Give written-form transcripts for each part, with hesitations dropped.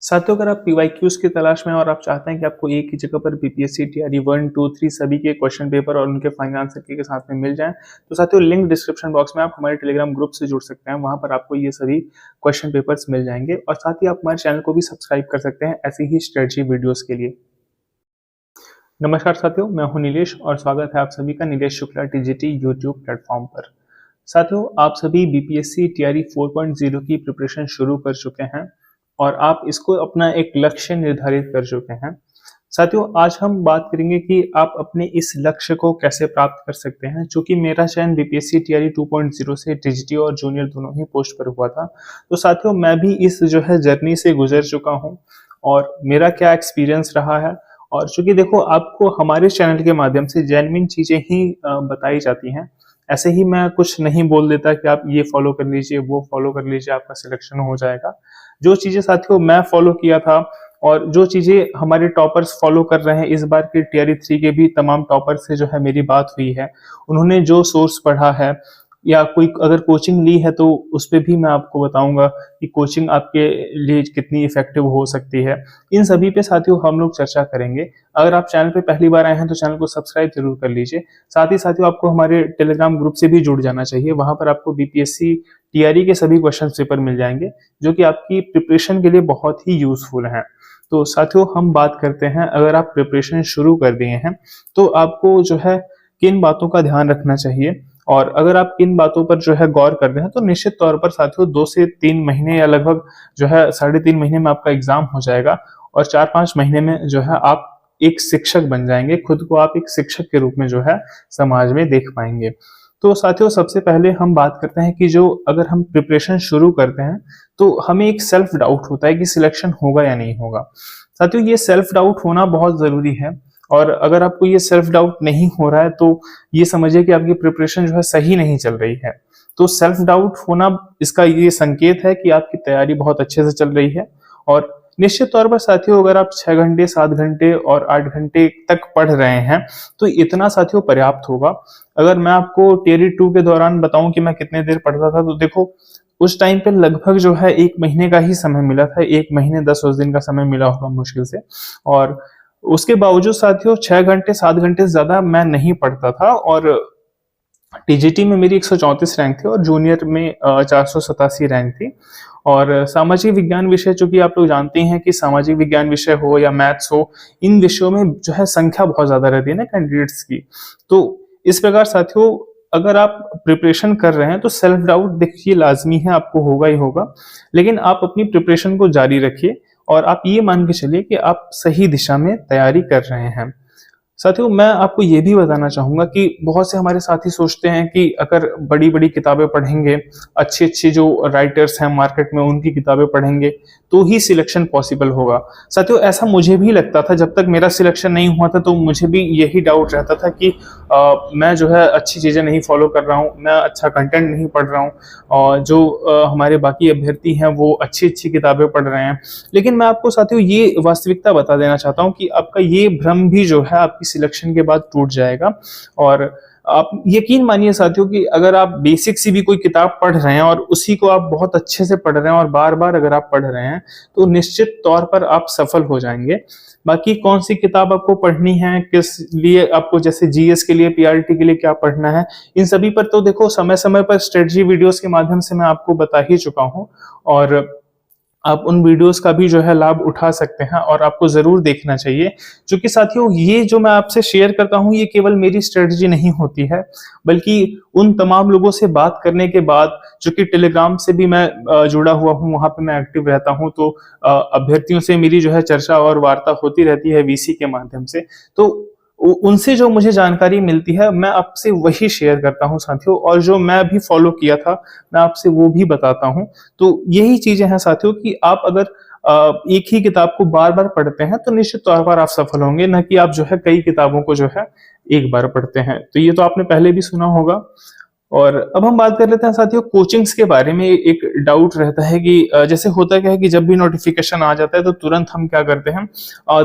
साथियों, अगर आप पीवाईक्यूज की तलाश में हैं और आप चाहते हैं कि आपको एक ही जगह पर बीपीएससी टीआरई 1, 2, 3 सभी के क्वेश्चन पेपर और उनके फाइनल आंसर के साथ में मिल जाएं, तो साथियों लिंक डिस्क्रिप्शन बॉक्स में आप हमारे टेलीग्राम ग्रुप से जुड़ सकते हैं। वहां पर आपको ये सभी क्वेश्चन पेपर्स मिल जाएंगे और साथ ही आप हमारे चैनल को भी सब्सक्राइब कर सकते हैं ऐसी ही स्ट्रेटजी वीडियोस के लिए। नमस्कार साथियों, मैं हूं नीलेश और स्वागत है आप सभी का Nilesh Shukla TGT YouTube platform पर। साथियों, आप सभी बीपीएससी टीआरई 4.0 की प्रिपरेशन शुरू कर चुके हैं और आप इसको अपना एक लक्ष्य निर्धारित कर चुके हैं। साथियों, आज हम बात करेंगे कि आप अपने इस लक्ष्य को कैसे प्राप्त कर सकते हैं। चूंकि मेरा चयन बीपीएससी टीआरई 2.0 से टीजीटी और जूनियर दोनों ही पोस्ट पर हुआ था, तो साथियों मैं भी इस जर्नी से गुजर चुका हूं और मेरा क्या एक्सपीरियंस रहा है। और चूंकि देखो, आपको हमारे चैनल के माध्यम से जेन्युइन चीजें ही बताई जाती हैं। ऐसे ही मैं कुछ नहीं बोल देता कि आप ये फॉलो कर लीजिए, वो फॉलो कर लीजिए, आपका सिलेक्शन हो जाएगा। जो चीजें साथियों मैं फॉलो किया था और जो चीजें हमारे टॉपर्स फॉलो कर रहे हैं, इस बार के टीआरई 3 के भी तमाम टॉपर्स से मेरी बात हुई है, उन्होंने जो सोर्स पढ़ा है या कोई अगर कोचिंग ली है तो उस पर भी मैं आपको बताऊंगा कि कोचिंग आपके लिए कितनी इफेक्टिव हो सकती है। इन सभी पे साथियों हम लोग चर्चा करेंगे। अगर आप चैनल पे पहली बार आए हैं तो चैनल को सब्सक्राइब जरूर कर लीजिए। साथ ही साथियों आपको हमारे टेलीग्राम ग्रुप से भी जुड़ जाना चाहिए। वहां पर आपको बीपीएससी टीआरई के सभी क्वेश्चन पेपर मिल जाएंगे जो कि आपकी प्रिपरेशन के लिए बहुत ही यूजफुल हैं। तो साथियों हम बात करते हैं, अगर आप प्रिपरेशन शुरू कर दिए हैं तो आपको किन बातों का ध्यान रखना चाहिए। और अगर आप इन बातों पर गौर कर रहे हैं तो निश्चित तौर पर साथियों 2 से 3 महीने या लगभग 3.5 महीने में आपका एग्जाम हो जाएगा और 4-5 महीने में आप एक शिक्षक बन जाएंगे। खुद को आप एक शिक्षक के रूप में समाज में देख पाएंगे। तो साथियों सबसे पहले हम बात करते हैं कि अगर हम प्रिपरेशन शुरू करते हैं तो हमें एक सेल्फ डाउट होता है कि सिलेक्शन होगा या नहीं होगा। साथियों ये सेल्फ डाउट होना बहुत जरूरी है और अगर आपको ये सेल्फ डाउट नहीं हो रहा है तो ये समझिए कि आपकी प्रिपरेशन सही नहीं चल रही है। तो सेल्फ डाउट होना इसका ये संकेत है कि आपकी तैयारी बहुत अच्छे से चल रही है। और निश्चित तौर पर साथियों अगर आप 6 घंटे 7 घंटे और 8 घंटे तक पढ़ रहे हैं तो इतना साथियों पर्याप्त होगा। अगर मैं आपको टीआरई 2 के दौरान बताऊं कि मैं कितने देर पढ़ता था तो देखो उस टाइम पे लगभग 1 महीने का ही समय मिला था। 1 महीने 10 दिन का समय मिला होगा मुश्किल से। और उसके बावजूद साथियों 6 घंटे 7 घंटे से ज्यादा मैं नहीं पढ़ता था और टीजीटी में मेरी 134 रैंक थी और जूनियर में 487 रैंक थी। और सामाजिक विज्ञान विषय, चूंकि आप लोग जानते हैं कि सामाजिक विज्ञान विषय हो या मैथ्स हो, इन विषयों में संख्या बहुत ज्यादा रहती है ना कैंडिडेट्स की। तो इस प्रकार साथियों अगर आप प्रिपरेशन कर रहे हैं तो सेल्फ डाउट देखिए लाजमी है, आपको होगा ही होगा। लेकिन आप अपनी प्रिपरेशन को जारी रखिए और आप ये मान के चलिए कि आप सही दिशा में तैयारी कर रहे हैं। साथियों मैं आपको ये भी बताना चाहूंगा कि बहुत से हमारे साथी सोचते हैं कि अगर बड़ी बड़ी किताबें पढ़ेंगे, अच्छी अच्छी जो राइटर्स हैं मार्केट में उनकी किताबें पढ़ेंगे तो ही सिलेक्शन पॉसिबल होगा। साथियों ऐसा मुझे भी लगता था, जब तक मेरा सिलेक्शन नहीं हुआ था तो मुझे भी यही डाउट रहता था कि मैं अच्छी चीजें नहीं फॉलो कर रहा हूँ, मैं अच्छा कंटेंट नहीं पढ़ रहा हूँ और जो हमारे बाकी अभ्यर्थी हैं वो अच्छी अच्छी किताबें पढ़ रहे हैं। लेकिन मैं आपको साथियों ये वास्तविकता बता देना चाहता हूँ कि आपका ये भ्रम भी आपकी सिलेक्शन के बाद टूट जाएगा। और आप यकीन मानिए साथियों कि अगर आप बेसिक सी भी कोई किताब पढ़ रहे हैं और उसी को आप बहुत अच्छे से पढ़ रहे हैं और बार बार अगर आप पढ़ रहे हैं तो निश्चित तौर पर आप सफल हो जाएंगे। बाकी कौन सी किताब आपको पढ़नी है, किस लिए आपको, जैसे जीएस के लिए, पीआरटी के लिए क्या पढ़ना है, इन सभी पर तो देखो समय समय पर स्ट्रेटजी वीडियोस के माध्यम से मैं आपको बता ही चुका हूं और आप उन वीडियोस का भी लाभ उठा सकते हैं और आपको जरूर देखना चाहिए। क्योंकि साथियों ये जो मैं आपसे शेयर करता हूं ये केवल मेरी स्ट्रेटजी नहीं होती है, बल्कि उन तमाम लोगों से बात करने के बाद, जो कि टेलीग्राम से भी मैं जुड़ा हुआ हूं, वहां पे मैं एक्टिव रहता हूं, तो अभ्यर्थियों से मेरी चर्चा और वार्ता होती रहती है वीसी के माध्यम से। तो उनसे जो मुझे जानकारी मिलती है मैं आपसे वही शेयर करता हूं साथियों, और जो मैं भी फॉलो किया था मैं आपसे वो भी बताता हूं। तो यही चीजें हैं साथियों कि आप अगर एक ही किताब को बार बार पढ़ते हैं तो निश्चित तौर पर आप सफल होंगे, न कि आप कई किताबों को एक बार पढ़ते हैं। तो ये तो आपने पहले भी सुना होगा। और अब हम बात कर लेते हैं साथियों कोचिंग्स के बारे में। एक डाउट रहता है कि जैसे होता क्या है कि जब भी नोटिफिकेशन आ जाता है तो तुरंत हम क्या करते हैं,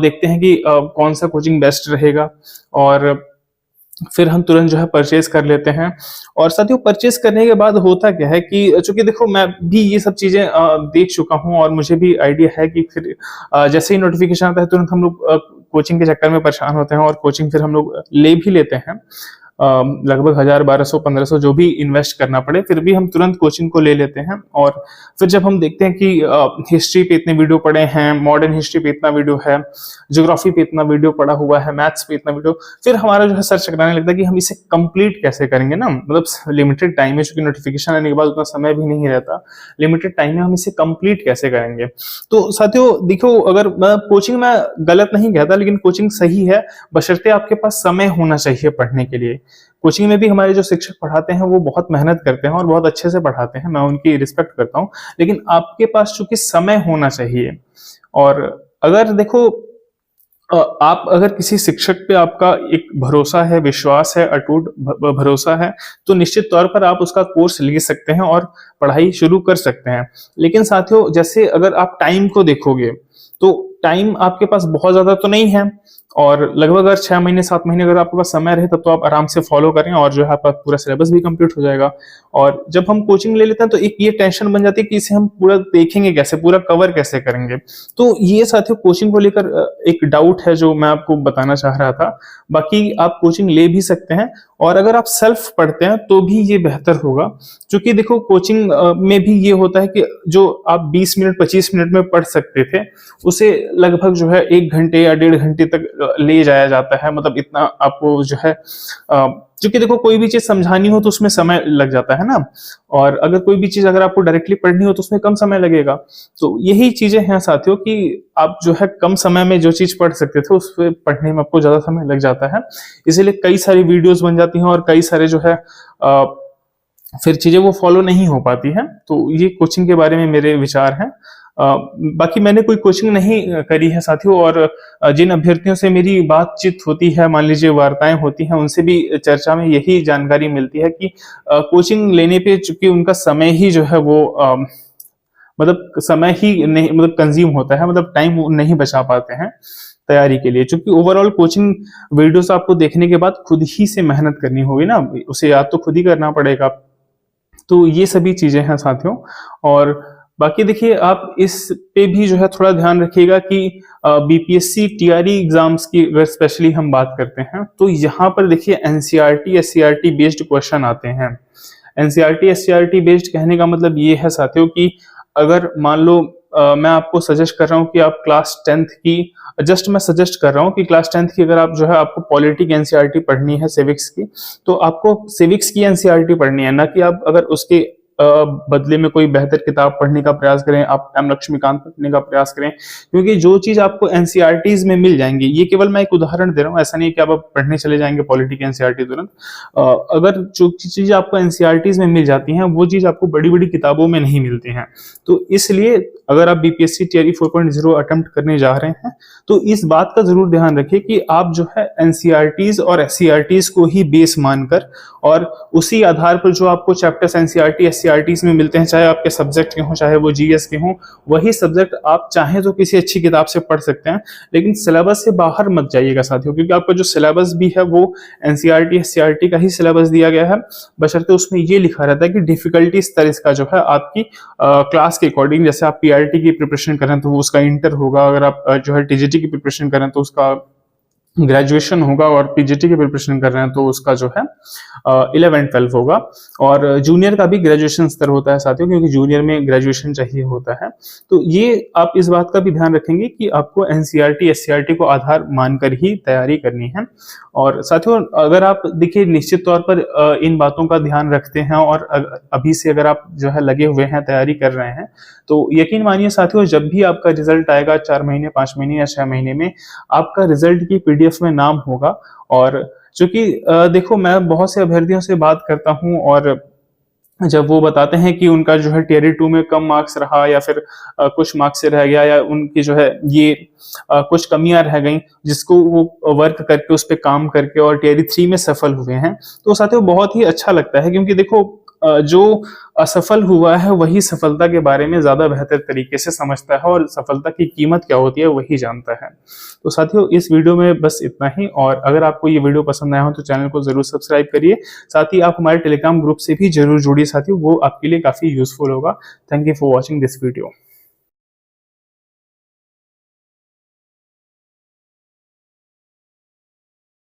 देखते हैं कि कौन सा कोचिंग बेस्ट रहेगा और फिर हम तुरंत जो है परचेज कर लेते हैं। और साथियों परचेज करने के बाद होता क्या है कि चूंकि देखो मैं भी ये सब चीजें देख चुका हूँ और मुझे भी आइडिया है कि फिर जैसे ही नोटिफिकेशन आता है तुरंत हम लोग कोचिंग के चक्कर में परेशान होते हैं और कोचिंग फिर हम लोग ले भी लेते हैं। लगभग 1000 1200 1500 जो भी इन्वेस्ट करना पड़े, फिर भी हम तुरंत कोचिंग को ले लेते हैं। और फिर जब हम देखते हैं कि हिस्ट्री पे इतने वीडियो पड़े हैं, मॉडर्न हिस्ट्री पे इतना वीडियो है, ज्योग्राफी पे इतना वीडियो पड़ा हुआ है, मैथ्स पे इतना वीडियो, फिर हमारा जो है सर चकराने लगता है कि हम इसे कंप्लीट कैसे करेंगे ना। मतलब लिमिटेड टाइम है, चूंकि नोटिफिकेशन आने के बाद उतना समय भी नहीं रहता, लिमिटेड टाइम में हम इसे कंप्लीट कैसे करेंगे। तो साथियों देखो, अगर मैं कोचिंग में गलत नहीं कहता, लेकिन कोचिंग सही है बशर्ते आपके पास समय होना चाहिए पढ़ने के लिए। कोचिंग में भी हमारे जो शिक्षक पढ़ाते हैं वो बहुत मेहनत करते हैं और बहुत अच्छे से पढ़ाते हैं, मैं उनकी रिस्पेक्ट करता हूं, लेकिन आपके पास चूंकि समय होना चाहिए। और अगर देखो आप अगर किसी शिक्षक पे आपका एक भरोसा है, विश्वास है, अटूट भरोसा है, तो निश्चित तौर पर आप उसका कोर्स ले सकते हैं और पढ़ाई शुरू कर सकते हैं। लेकिन साथियों जैसे अगर आप टाइम को देखोगे तो टाइम आपके पास बहुत ज्यादा तो नहीं है, और लगभग अगर 6 महीने 7 महीने अगर आपके पास समय रहे तब तो आप आराम से फॉलो करें और जो है आपका पूरा सिलेबस भी कंप्लीट हो जाएगा। और जब हम कोचिंग ले लेते हैं तो एक ये टेंशन बन जाती है कि इसे हम पूरा देखेंगे कैसे, पूरा कवर कैसे करेंगे। तो ये साथियों कोचिंग को लेकर एक डाउट है जो मैं आपको बताना चाह रहा था। बाकी आप कोचिंग ले भी सकते हैं, और अगर आप सेल्फ पढ़ते हैं तो भी ये बेहतर होगा, क्योंकि देखो कोचिंग में भी ये होता है कि जो आप 20 मिनट 25 मिनट में पढ़ सकते थे उसे लगभग जो है 1 घंटे या 1.5 घंटे तक ले जाया जाता है। मतलब इतना आपको जो है क्योंकि देखो कोई भी चीज समझानी हो तो उसमें समय लग जाता है ना, और अगर कोई भी चीज अगर आपको डायरेक्टली पढ़नी हो तो उसमें कम समय लगेगा। तो यही चीजें हैं साथियों कि आप जो है कम समय में जो चीज पढ़ सकते थे उस पे पढ़ने में आपको ज्यादा समय लग जाता है, इसीलिए कई सारी वीडियोस बन जाती हैं और कई सारे जो है फिर चीजें वो फॉलो नहीं हो पाती हैं। तो ये कोचिंग के बारे में मेरे विचार हैं। बाकी मैंने कोई कोचिंग नहीं करी है साथियों, और जिन अभ्यर्थियों से मेरी बातचीत होती है, मान लीजिए वार्ताएं होती हैं, उनसे भी चर्चा में यही जानकारी मिलती है कि कोचिंग लेने पे चूंकि उनका समय ही जो है वो मतलब समय ही नहीं, मतलब कंज्यूम होता है, मतलब टाइम नहीं बचा पाते हैं तैयारी के लिए। क्योंकि ओवरऑल कोचिंग वीडियोस आपको देखने के बाद खुद ही से मेहनत करनी होगी ना, उसे याद तो खुद ही करना पड़ेगा। तो ये सभी चीजें हैं साथियों। और बाकी देखिए आप इस पे भी जो है थोड़ा ध्यान रखिएगा कि बीपीएससी टीआरई एग्जाम्स की अगर स्पेशली हम बात करते हैं तो यहाँ पर देखिए एनसीईआरटी एससीईआरटी बेस्ड क्वेश्चन आते हैं। एनसीईआरटी एससीईआरटी बेस्ड कहने का मतलब ये है साथियों कि अगर मान लो मैं आपको सजेस्ट कर रहा हूँ कि आप क्लास 10th की, जस्ट मैं सजेस्ट कर रहा हूँ कि क्लास 10th की अगर आप जो है आपको पॉलिटी की एनसीईआरटी पढ़नी है, सिविक्स की, तो आपको सिविक्स की एनसीईआरटी पढ़नी है, ना कि आप अगर उसके बदले में कोई बेहतर किताब पढ़ने का प्रयास करें, आप एम लक्ष्मीकांत पढ़ने का प्रयास करें। क्योंकि जो चीज आपको एनसीईआरटीज में मिल जाएंगी, ये केवल मैं एक उदाहरण दे रहा हूँ, ऐसा नहीं कि आप पढ़ने चले जाएंगे पॉलिटी एनसीईआरटी तुरंत। अगर जो चीज आपको एनसीईआरटीज में मिल जाती हैं वो चीज आपको बड़ी बड़ी किताबों में नहीं मिलती हैं। तो इसलिए अगर आप बीपीएससी टीआरई 4.0 अटेम्प्ट करने जा रहे हैं तो इस बात का जरूर ध्यान रखिए कि आप जो है एनसीईआरटीज और एससीईआरटीज को ही बेस मानकर और उसी आधार पर जो आपको चैप्टर्स एनसीईआरटी एससीईआरटीज में मिलते हैं, चाहे आपके सब्जेक्ट के हों चाहे वो जीएस के हों, वही सब्जेक्ट आप चाहें तो किसी अच्छी किताब से पढ़ सकते हैं, लेकिन सिलेबस से बाहर मत जाइएगा साथियों, क्योंकि आपका जो सिलेबस भी है वो एनसीईआरटी एससीईआरटी का ही सिलेबस दिया गया है। बशर्ते उसमें ये लिखा रहता है कि डिफिकल्टी स्तर इसका जो है आपकी क्लास के अकॉर्डिंग, जैसे आप पीआरटी की प्रिपरेशन करें तो वो उसका इंटर होगा, अगर आप जो है टीजीटी की प्रिपरेशन करें तो उसका ग्रेजुएशन होगा, और पीजीटी की प्रिपरेशन कर रहे हैं तो उसका जो है 11-12 होगा। और जूनियर का भी ग्रेजुएशन स्तर होता है साथियों, क्योंकि जूनियर में ग्रेजुएशन चाहिए होता है। तो ये आप इस बात का भी ध्यान रखेंगे कि आपको एनसीईआरटी एससीईआरटी को आधार मानकर ही तैयारी करनी है। और साथियों अगर आप देखिए निश्चित तौर पर इन बातों का ध्यान रखते हैं और अभी से अगर आप जो है लगे हुए हैं, तैयारी कर रहे हैं, तो यकीन मानिए साथियों जब भी आपका रिजल्ट आएगा 4 महीने 5 महीने या 6 महीने में, आपका रिजल्ट की पीडीएफ में नाम होगा। और चूंकि देखो मैं बहुत से अभ्यर्थियों से बात करता हूं और जब वो बताते हैं कि उनका जो है टीआरई 2 में कम मार्क्स रहा या फिर कुछ मार्क्स से रह गया, या उनकी जो है ये कुछ कमियां रह गई जिसको वो वर्क करके उस पर काम करके और टीआरई 3 में सफल हुए हैं, तो साथियों बहुत ही अच्छा लगता है। क्योंकि देखो जो असफल हुआ है वही सफलता के बारे में ज्यादा बेहतर तरीके से समझता है और सफलता की कीमत क्या होती है वही जानता है। तो साथियों इस वीडियो में बस इतना ही, और अगर आपको ये वीडियो पसंद आया हो तो चैनल को जरूर सब्सक्राइब करिए। साथ ही आप हमारे टेलीग्राम ग्रुप से भी जरूर जुड़िए साथियों, वो आपके लिए काफी यूजफुल होगा। Thank you for watching this video.